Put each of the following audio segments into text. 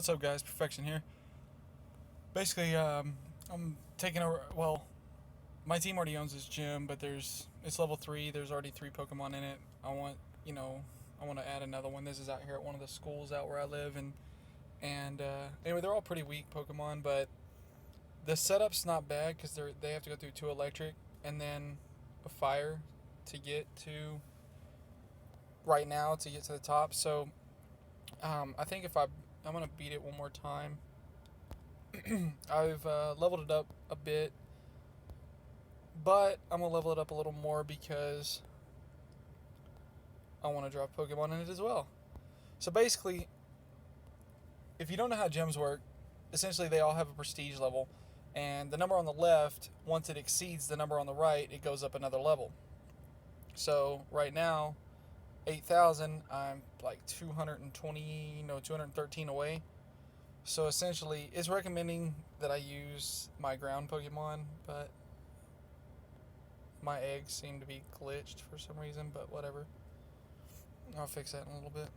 What's up, guys? Perfection here. Basically, I'm taking over. Well, my team already owns this gym, but it's level 3. There's already 3 Pokemon in it. You know, I want to add another one. This is out here at one of the schools out where I live, and anyway, they're all pretty weak Pokemon, but the setup's not bad because they have to go through 2 electric and then a fire to get to right now to get to the top. So I think if I'm gonna beat it one more time. I've leveled it up a bit, but I'm gonna level it up a little more because I want to drop Pokemon in it as well. So basically, if you don't know how gyms work, essentially they all have a prestige level, and the number on the left, once it exceeds the number on the right, it goes up another level. So right now, 8,000, I'm like 220, no, 213 away. So essentially, it's recommending that I use my ground Pokemon, but my eggs seem to be glitched for some reason, but whatever. I'll fix that in a little bit.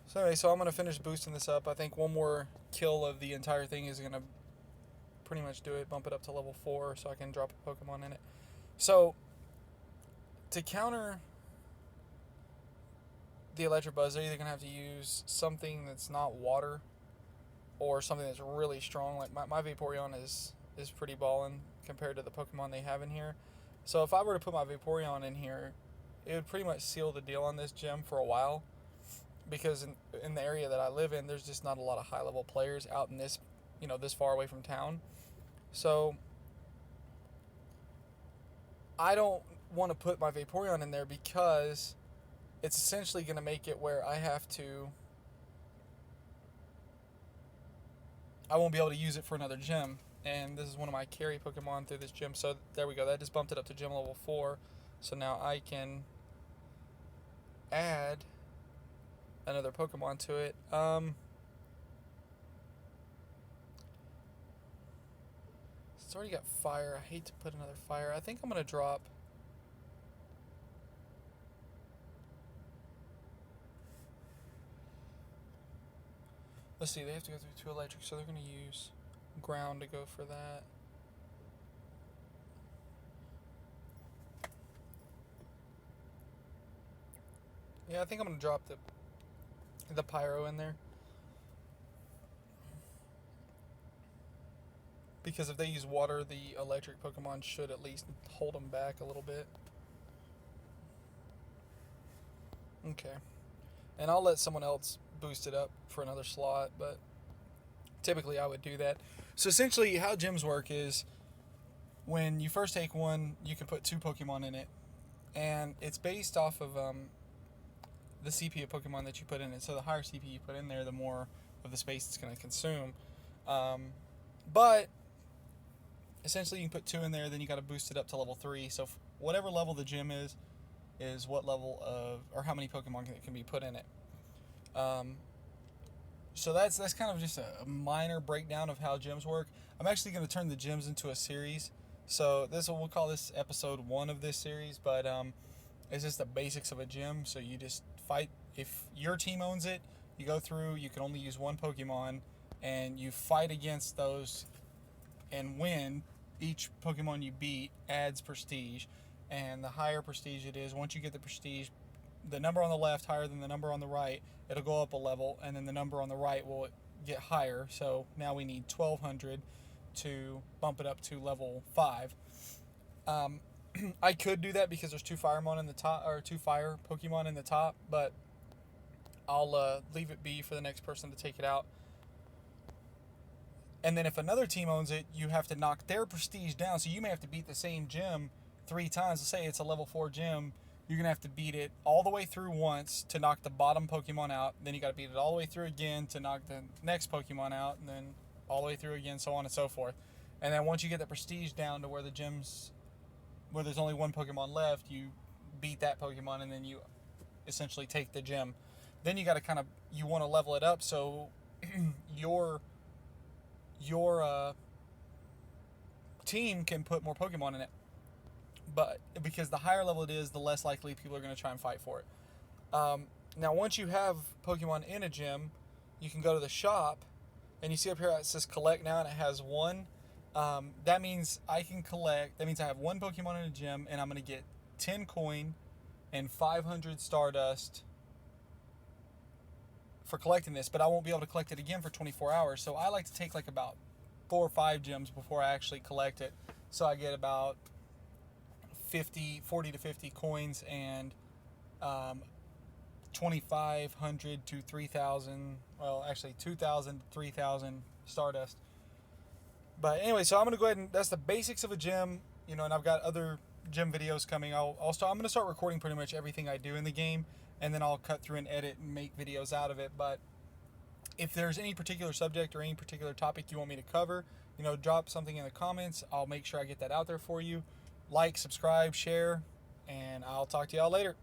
So anyway, I'm going to finish boosting this up. I think one more kill of the entire thing is going to pretty much do it, bump it up to level 4 so I can drop a Pokemon in it. So, to counter the Electabuzz, they're either going to have to use something that's not water or something that's really strong. Like my Vaporeon is pretty ballin' compared to the Pokemon they have in here. So if I were to put my Vaporeon in here, it would pretty much seal the deal on this gym for a while, because in the area that I live in, there's just not a lot of high level players out in this, this far away from town. So I don't want to put my Vaporeon in there because it's essentially going to make it where I won't be able to use it for another gym. And this is one of my carry Pokemon through this gym. So there we go. That just bumped it up to gym level 4. So now I can add another Pokemon to it. It's already got fire. I hate to put another fire. I think I'm going to drop... Let's see, they have to go through 2 electric, so they're going to use ground to go for that. Yeah, I think I'm going to drop the Pyro in there. Because if they use water, the electric Pokemon should at least hold them back a little bit. Okay. And I'll let someone else boost it up for another slot, but typically I would do that. So essentially how gyms work is when you first take one, you can put 2 Pokemon in it. And it's based off of the CP of Pokemon that you put in it. So the higher CP you put in there, the more of the space it's going to consume. But essentially you can put 2 in there, then you got to boost it up to level 3. So whatever level the gym is what level of, or how many Pokemon can be put in it. So that's kind of just a minor breakdown of how gyms work. I'm actually going to turn the gyms into a series. So we'll call this episode 1 of this series, but it's just the basics of a gym. So you just fight. If your team owns it, you go through, you can only use 1 Pokemon, and you fight against those and win. Each Pokemon you beat adds prestige, and the higher prestige it is, once you get the prestige, the number on the left higher than the number on the right, it'll go up a level, and then the number on the right will get higher. So now we need 1,200 to bump it up to level 5. I could do that because there's 2 Firemon in the top, or 2 Fire Pokemon in the top, but I'll leave it be for the next person to take it out. And then if another team owns it, you have to knock their prestige down. So you may have to beat the same gym 3 times. Let's say it's a level 4 gym. You're going to have to beat it all the way through once to knock the bottom Pokemon out. Then you got to beat it all the way through again to knock the next Pokemon out. And then all the way through again, so on and so forth. And then once you get the prestige down to where the gyms, where there's only 1 Pokemon left, you beat that Pokemon and then you essentially take the gym. Then you got to you want to level it up so your team can put more Pokemon in it. But because the higher level it is, the less likely people are going to try and fight for it. Now, once you have Pokemon in a gym, you can go to the shop, and you see up here it says collect now, and it has one. That means I can collect. That means I have one Pokemon in a gym, and I'm gonna get 10 coin and 500 Stardust for collecting this. But I won't be able to collect it again for 24 hours. So I like to take like about 4 or 5 gyms before I actually collect it. So I get about 40 to 50 coins and 2,500 to 3,000. Well, actually 2,000 to 3,000 Stardust. But anyway, so I'm gonna go ahead and that's the basics of a gym, you know, and I've got other gym videos coming. I'm gonna start recording pretty much everything I do in the game, and then I'll cut through and edit and make videos out of it. But if there's any particular subject or any particular topic you want me to cover, you know, drop something in the comments. I'll make sure I get that out there for you. Like, subscribe, share, and I'll talk to y'all later.